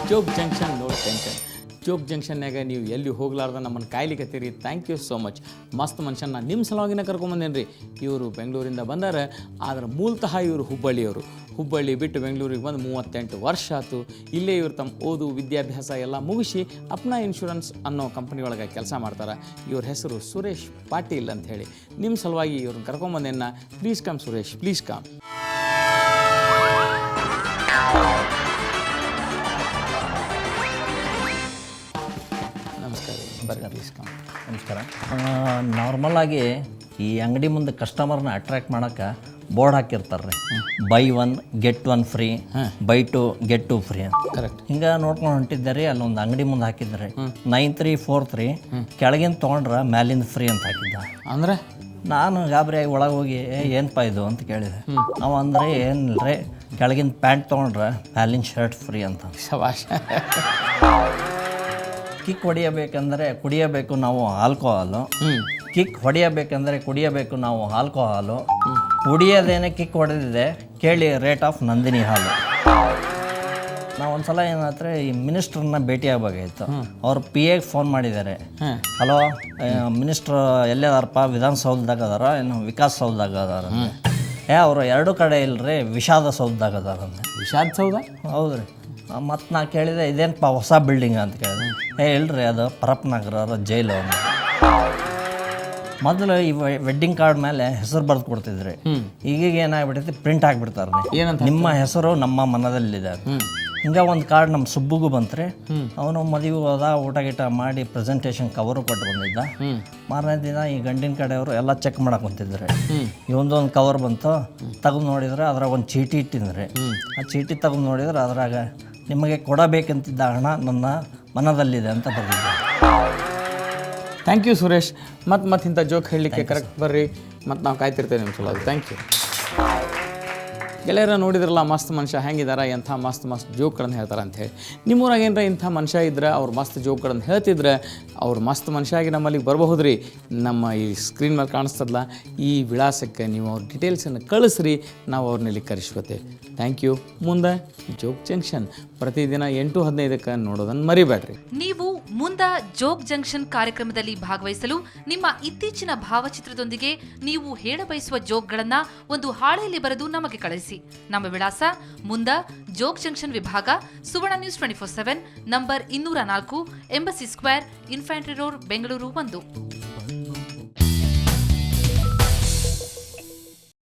Jog junction no tension. Jog ಜಂಕ್ಷನ್ಯಾಗ ನೀವು ಎಲ್ಲಿ ಹೋಗ್ಲಾರ್ದ ನಮ್ಮನ್ನು ಕಾಯ್ಲಿಕ್ಕತ್ತೀರಿ. Thank you so much. ಮಸ್ತ್ ಮನುಷ್ಯನ ನಿಮ್ಮ ಸಲುವಾಗಿನ ಕರ್ಕೊಂಬಂದೇನು ರೀ. ಇವರು ಬೆಂಗಳೂರಿಂದ ಬಂದಾರೆ, ಆದ್ರೆ ಮೂಲತಃ ಇವರು ಹುಬ್ಬಳ್ಳಿಯವರು. ಹುಬ್ಬಳ್ಳಿ ಬಿಟ್ಟು ಬೆಂಗಳೂರಿಗೆ ಬಂದು 38 ವರ್ಷ ಆಯ್ತು. ಇಲ್ಲೇ ಇವರು ತಮ್ಮ ಓದು ವಿದ್ಯಾಭ್ಯಾಸ ಎಲ್ಲ ಮುಗಿಸಿ ಅಪ್ನಾ ಇನ್ಶೂರೆನ್ಸ್ ಅನ್ನೋ ಕಂಪ್ನಿ ಒಳಗೆ ಕೆಲಸ ಮಾಡ್ತಾರೆ. ಇವ್ರ ಹೆಸರು ಸುರೇಶ್ ಪಾಟೀಲ್ ಅಂತ ಹೇಳಿ. ನಿಮ್ಮ ಸಲುವಾಗಿ ಇವ್ರನ್ನ ಕರ್ಕೊಂಬಂದೇನ. Please come Suresh, please come. ನಮಸ್ಕಾರ, ಬರ್ರಿ, ಪ್ಲೀಸ್ ಕಮ್. ನಮಸ್ಕಾರ. ನಾರ್ಮಲಾಗಿ ಈ ಅಂಗಡಿ ಮುಂದೆ ಕಸ್ಟಮರ್ನ ಅಟ್ರ್ಯಾಕ್ಟ್ ಮಾಡೋಕ್ಕೆ ಬೋರ್ಡ್ ಹಾಕಿರ್ತಾರೆ ರೀ. By 1 get 1 free, by 2 get 2 free ಅಂತ. ಕರೆಕ್ಟ್. ಹಿಂಗೆ ನೋಡ್ಕೊಂಡು ಹೊಂಟಿದ್ದಾರೆ. ಅಲ್ಲೊಂದು ಅಂಗಡಿ ಮುಂದೆ ಹಾಕಿದ್ದಾರೆ 9343, ಕೆಳಗಿಂದ ತೊಗೊಂಡ್ರೆ ಮ್ಯಾಲಿಂದ ಫ್ರೀ ಅಂತ ಹಾಕಿದ್ದ. ಅಂದರೆ ನಾನು ಗಾಬರಿಯಾಗಿ ಒಳಗೆ ಹೋಗಿ ಏನಪ್ಪ ಇದು ಅಂತ ಕೇಳಿದೆ. ಅವ ಅಂದರೆ ಏನಿಲ್ಲರಿ, ಕೆಳಗಿನ ಪ್ಯಾಂಟ್ ತೊಗೊಂಡ್ರೆ ಮ್ಯಾಲಿನ ಶರ್ಟ್ ಫ್ರೀ ಅಂತ. ಶಬಾಷ್. ಕಿಕ್ ಹೊಡಿಯಬೇಕಂದ್ರೆ ಕುಡಿಯಬೇಕು ನಾವು ಆಲ್ಕೋಹಾಲು, ಕಿಕ್ ಹೊಡೆಯಬೇಕಂದ್ರೆ ಕುಡಿಯಬೇಕು ನಾವು ಆಲ್ಕೋಹಾಲು, ಕುಡಿಯೋದೇನೆ ಕಿಕ್ ಹೊಡೆದಿದೆ ಕೇಳಿ ರೇಟ್ ಆಫ್ ನಂದಿನಿ ಹಾಲು. ನಾವು ಒಂದ್ಸಲ ಏನಾದ್ರೆ ಈ ಮಿನಿಸ್ಟ್ರನ್ನ ಭೇಟಿ ಆಗಬೇಕಾಗಿತ್ತು. ಅವ್ರು PAಗೆ ಫೋನ್ ಮಾಡಿದ್ದಾರೆ. ಹಲೋ ಮಿನಿಸ್ಟ್ರ್ ಎಲ್ಲದಾರಪ್ಪ, ವಿಧಾನಸೌಧದಾಗ ಅದಾರ ಏನು ವಿಕಾಸಸೌಧದಾಗ ಅದಾರ? ಅವರು ಎರಡು ಕಡೆ ಇಲ್ಲರಿ, ವಿಷಾದಸೌಧದಾಗ ಅದಾರ. ವಿಷಾದಸೌಧ? ಹೌದು ರೀ. ಮತ್ತು ನಾ ಕೇಳಿದೆ ಇದೇನಪ್ಪ ಹೊಸ ಬಿಲ್ಡಿಂಗ್ ಅಂತ ಕೇಳಿದೆ. ಇಲ್ರಿ ಅದು ಪರಪ್ನಗರ ಜೈಲು ಅಂತ. ಮೊದಲು ಈ ವೆಡ್ಡಿಂಗ್ ಕಾರ್ಡ್ ಮೇಲೆ ಹೆಸರು ಬರೆದು ಕೊಡ್ತಿದ್ರಿ. ಈಗೀಗ ಏನಾಗ್ಬಿಟ್ಟೈತಿ, ಪ್ರಿಂಟ್ ಆಗಿಬಿಡ್ತಾರೆ ಏನಂತ, ನಿಮ್ಮ ಹೆಸರು ನಮ್ಮ ಮನದಲ್ಲಿದೆ. ಹಿಂಗೆ ಒಂದು ಕಾರ್ಡ್ ನಮ್ಮ ಸುಬ್ಬುಗೂ ಬಂತ್ರಿ. ಅವನು ಮದುವೆ ಹೋದ, ಊಟ ಗೀಟ ಮಾಡಿ ಪ್ರೆಸೆಂಟೇಷನ್ ಕವರು ಕೊಟ್ಟು ಬಂದಿದ್ದ. ಮಾರನೇ ದಿನ ಈ ಗಂಡಿನ ಕಡೆಯವರು ಎಲ್ಲ ಚೆಕ್ ಮಾಡಕ್ಕೆ ಕುಂತಿದ್ರು. ಇವೊಂದೊಂದು ಕವರ್ ಬಂತು, ತೆಗೆದು ನೋಡಿದ್ರೆ ಅದ್ರಾಗ ಒಂದು ಚೀಟಿ ಇಟ್ಟಿದ್ರಿ. ಆ ಚೀಟಿ ತೆಗೆದು ನೋಡಿದ್ರೆ ಅದ್ರಾಗ ನಿಮಗೆ ಕೊಡಬೇಕಂತಿದ್ದ ಹಣ ನನ್ನ ಮನದಲ್ಲಿದೆ ಅಂತ ಬರೆದಿದ್ದೆ. Thank you Suresh. ಮತ್ತೆ ಇಂಥ ಜೋಕ್ ಹೇಳಲಿಕ್ಕೆ ಕರೆಕ್ಟ್ ಬರ್ರಿ, ಮತ್ತು ನಾವು ಕಾಯ್ತಿರ್ತೇವೆ ನಿಮ್ಮ ಸಲ. Thank you. ಗೆಳೆಯರ ನೋಡಿದ್ರಲ್ಲ, ಮಸ್ತ್ ಮನುಷ್ಯ ಹೆಂಗಿದಾರ, ಎಂಥ ಮಸ್ತ್ ಜೋಕ್ಗಳನ್ನು ಹೇಳ್ತಾರೆ ಅಂಥೇಳಿ. ನಿಮ್ಮೂರಾಗ ಏನರ ಇಂಥ ಮನುಷ್ಯ ಇದ್ರೆ, ಅವ್ರು ಮಸ್ತ್ ಜೋಕ್ಗಳನ್ನು ಹೇಳ್ತಿದ್ರೆ, ಅವ್ರು ಮಸ್ತ್ ಮನುಷ್ಯ ಆಗಿ ನಮ್ಮಲ್ಲಿಗೆ ಬರಬಹುದು ರೀ. ನಮ್ಮ ಈ ಸ್ಕ್ರೀನ್ ಮೇಲೆ ಕಾಣಿಸ್ತದಲ್ಲ ಈ ವಿಳಾಸಕ್ಕೆ ನೀವು ಅವ್ರ ಡೀಟೇಲ್ಸನ್ನು ಕಳಿಸ್ರಿ, ನಾವು ಅವ್ರನ್ನಲ್ಲಿ ಕರೆಸ್ಕೋತೇವೆ. Thank you. ಮುಂದೆ ಜೋಗ್ ಜಂಕ್ಷನ್ ಪ್ರತಿದಿನ 8:15ಕ್ಕೆ ನೋಡೋದನ್ನು ಮರಿಬೇಡ್ರಿ. ನೀವು ಮುಂದ ಜೋಗ್ ಜಂಕ್ಷನ್ ಕಾರ್ಯಕ್ರಮದಲ್ಲಿ ಭಾಗವಹಿಸಲು ನಿಮ್ಮ ಇತ್ತೀಚಿನ ಭಾವಚಿತ್ರದೊಂದಿಗೆ ನೀವು ಹೇಳಬಯಸುವ ಜೋಕ್ಗಳನ್ನ ಒಂದು ಹಾಳೆಯಲ್ಲಿ ಬರೆದು ನಮಗೆ ಕಳಿಸಿ. ನಮ್ಮ ವಿಳಾಸ ಮುಂದ ಜೋಗ್ ಜಂಕ್ಷನ್ ವಿಭಾಗ, Suvarna news 24/7, number 204, embassy square, infantry road, Bengaluru 1.